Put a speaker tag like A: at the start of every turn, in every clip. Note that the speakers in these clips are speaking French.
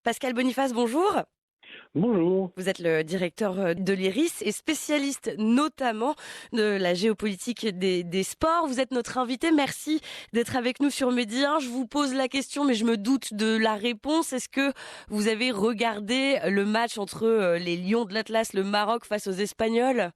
A: Pascal Boniface, bonjour.
B: Bonjour.
A: Vous êtes le directeur de l'IRIS et spécialiste notamment de la géopolitique des sports. Vous êtes notre invité. Merci d'être avec nous sur Midi 1. Je vous pose la question, mais je me doute de la réponse. Est-ce que vous avez regardé le match entre les Lions de l'Atlas, le Maroc face aux Espagnols?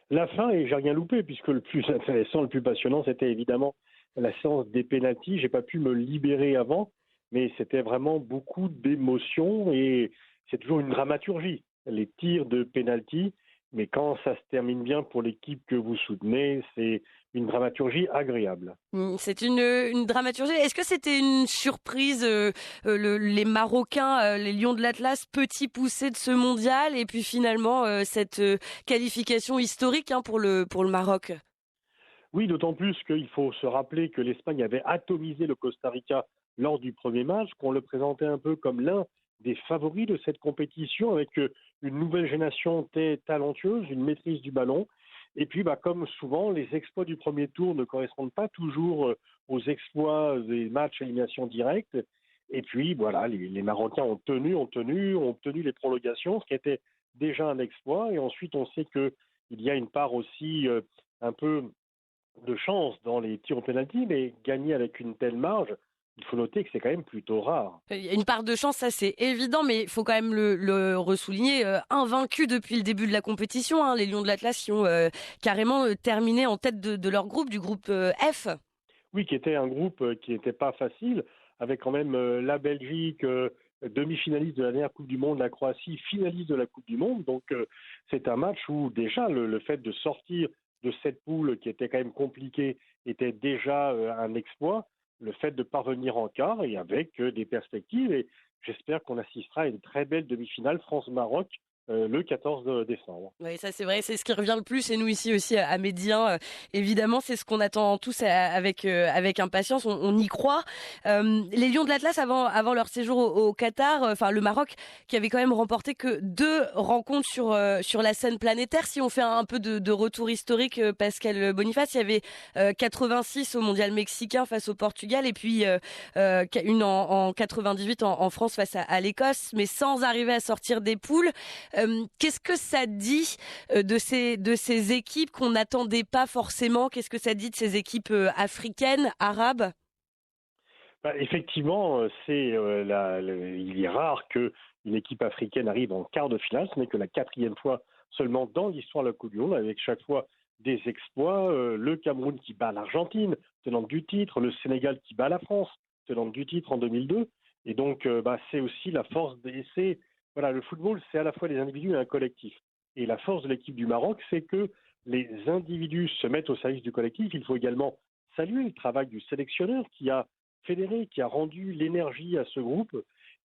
B: La fin, et j'ai rien loupé, puisque le plus intéressant, le plus passionnant, c'était évidemment la séance des pénaltys. J'ai pas pu me libérer avant, mais c'était vraiment beaucoup d'émotions et c'est toujours une dramaturgie, les tirs de pénalty. Mais quand ça se termine bien pour l'équipe que vous soutenez, c'est une dramaturgie agréable.
A: C'est une dramaturgie. Est-ce que c'était une surprise, les Marocains, les Lions de l'Atlas, petits poussés de ce mondial, et puis finalement cette qualification historique pour le Maroc?
B: Oui, d'autant plus qu'il faut se rappeler que l'Espagne avait atomisé le Costa Rica lors du premier match, qu'on le présentait un peu comme l'un des favoris de cette compétition, avec une nouvelle génération talentueuse, une maîtrise du ballon. Et puis, comme souvent, les exploits du premier tour ne correspondent pas toujours aux exploits des matchs à élimination directe. Et puis, voilà, les Marocains ont obtenu les prolongations, ce qui était déjà un exploit. Et ensuite, on sait qu'il y a une part aussi un peu de chance dans les tirs au pénalty, mais gagner avec une telle marge, il faut noter que c'est quand même plutôt rare.
A: Il y a une part de chance, ça c'est évident, mais il faut quand même le ressouligner. Invaincus depuis le début de la compétition, les Lions de l'Atlas qui ont carrément terminé en tête de leur groupe, du groupe F.
B: Oui, qui était un groupe qui n'était pas facile, avec quand même la Belgique, demi-finaliste de la dernière Coupe du Monde, la Croatie, finaliste de la Coupe du Monde. Donc c'est un match où déjà le fait de sortir de cette poule qui était quand même compliquée était déjà un exploit. Le fait de parvenir en quart et avec des perspectives. Et j'espère qu'on assistera à une très belle demi-finale France-Maroc le 14 décembre.
A: Oui, ça c'est vrai, c'est ce qui revient le plus. Et nous ici aussi à Médien, évidemment, c'est ce qu'on attend tous avec impatience. On y croit. Les Lions de l'Atlas avant leur séjour au Qatar, enfin le Maroc, qui avait quand même remporté que 2 rencontres sur la scène planétaire. Si on fait un peu de retour historique, Pascal Boniface, il y avait 86 au Mondial mexicain face au Portugal, et puis une en 98 en France face à l'Écosse, mais sans arriver à sortir des poules. Qu'est-ce que ça dit de ces équipes qu'on n'attendait pas forcément? Qu'est-ce que ça dit de ces équipes africaines, arabes?
B: Effectivement, il est rare qu'une équipe africaine arrive en quart de finale. Ce n'est que la quatrième fois seulement dans l'histoire de la Coupe du Monde, avec chaque fois des exploits. Le Cameroun qui bat l'Argentine, tenante du titre, le Sénégal qui bat la France, tenante du titre en 2002. Et donc, c'est aussi la force des. Voilà, le football, c'est à la fois des individus et un collectif. Et la force de l'équipe du Maroc, c'est que les individus se mettent au service du collectif. Il faut également saluer le travail du sélectionneur qui a fédéré, qui a rendu l'énergie à ce groupe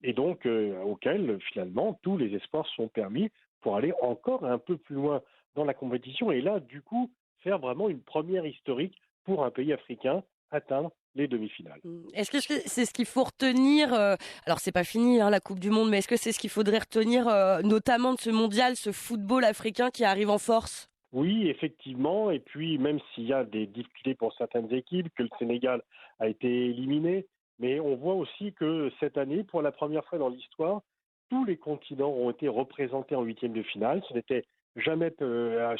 B: et donc auquel finalement tous les espoirs sont permis pour aller encore un peu plus loin dans la compétition et là du coup faire vraiment une première historique pour un pays africain, atteindre les demi-finales.
A: Est-ce que c'est ce qu'il faut retenir? Alors c'est pas fini la Coupe du Monde, mais est-ce que c'est ce qu'il faudrait retenir notamment de ce mondial, ce football africain qui arrive en force?
B: Oui, effectivement, et puis même s'il y a des difficultés pour certaines équipes, que le Sénégal a été éliminé, mais on voit aussi que cette année, pour la première fois dans l'histoire, tous les continents ont été représentés en huitième de finale. Ce n'était jamais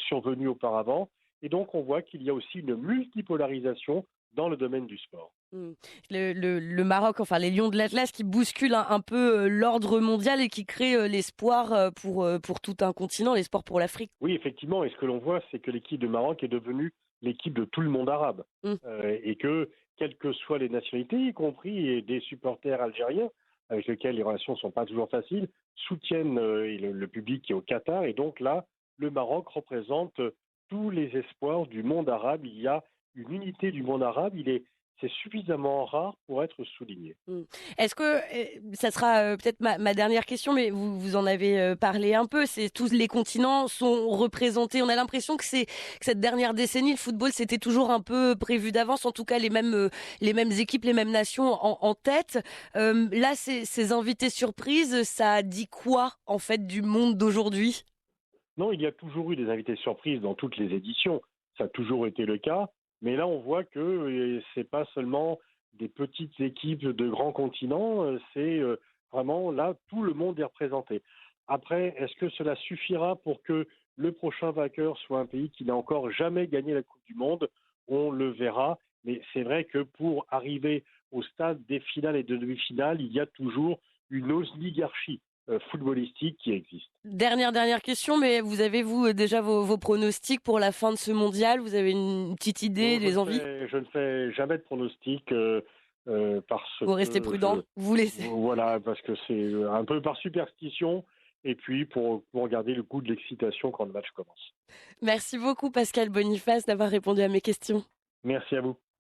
B: survenu auparavant, et donc on voit qu'il y a aussi une multipolarisation dans le domaine du sport.
A: Mm. Le Maroc, enfin les Lions de l'Atlas qui bousculent un peu l'ordre mondial et qui créent l'espoir pour tout un continent, l'espoir pour l'Afrique.
B: Oui, effectivement, et ce que l'on voit, c'est que l'équipe de Maroc est devenue l'équipe de tout le monde arabe.
A: Mm.
B: Et que, quelles que soient les nationalités, y compris des supporters algériens, avec lesquels les relations ne sont pas toujours faciles, soutiennent le public qui est au Qatar. Et donc là, le Maroc représente tous les espoirs du monde arabe. Il y a une unité du monde arabe. C'est suffisamment rare pour être souligné.
A: Mm. Est-ce que ça sera peut-être ma dernière question, mais vous en avez parlé un peu. C'est tous les continents sont représentés. On a l'impression que cette dernière décennie, le football, c'était toujours un peu prévu d'avance. En tout cas, les mêmes équipes, les mêmes nations en tête. Là, ces invités surprises, ça dit quoi en fait du monde d'aujourd'hui?
B: Non, il y a toujours eu des invités surprises dans toutes les éditions. Ça a toujours été le cas. Mais là, on voit que c'est pas seulement des petites équipes de grands continents. C'est Vraiment, là, tout le monde est représenté. Après, est-ce que cela suffira pour que le prochain vainqueur soit un pays qui n'a encore jamais gagné la Coupe du Monde? On le verra. Mais c'est vrai que pour arriver au stade des finales et de demi-finales, il y a toujours une oligarchie footballistique qui existe.
A: Dernière question, mais vous avez, vous, déjà vos pronostics pour la fin de ce mondial? Vous avez une petite idée,
B: Non,
A: des envies?
B: je ne fais jamais de pronostic parce
A: Vous restez
B: que
A: prudent? Vous laissez.
B: voilà, parce que c'est un peu par superstition et puis pour garder le goût de l'excitation quand le match commence.
A: Merci beaucoup, Pascal Boniface, d'avoir répondu à mes questions.
B: Merci à vous.